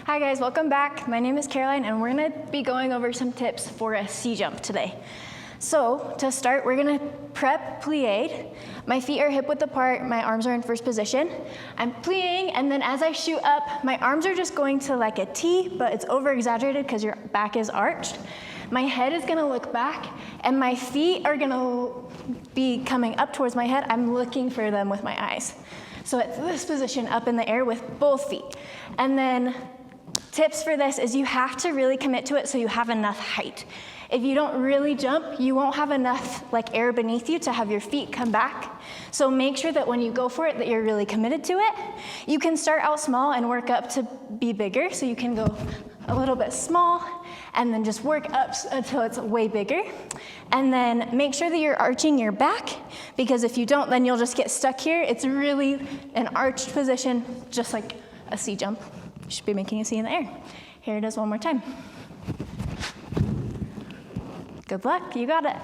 Hi guys, welcome back. My name is Caroline and we're gonna be going over some tips for a C jump today. So to start, we're gonna prep plied. My feet are hip width apart, my arms are in first position. I'm plieing, and then as I shoot up, my arms are just going to like a T, but it's over exaggerated because your back is arched. My head is gonna look back and my feet are gonna be coming up towards my head. I'm looking for them with my eyes. So it's this position up in the air with both feet. And then tips for this is you have to really commit to it so you have enough height. If you don't really jump, you won't have enough air beneath you to have your feet come back. So make sure that when you go for it that you're really committed to it. You can start out small and work up to be bigger. So you can go a little bit small and then just work up until it's way bigger. And then make sure that you're arching your back, because if you don't, then you'll just get stuck here. It's really an arched position, just like a C jump. You should be making a C in the air. Here it is one more time. Good luck, you got it.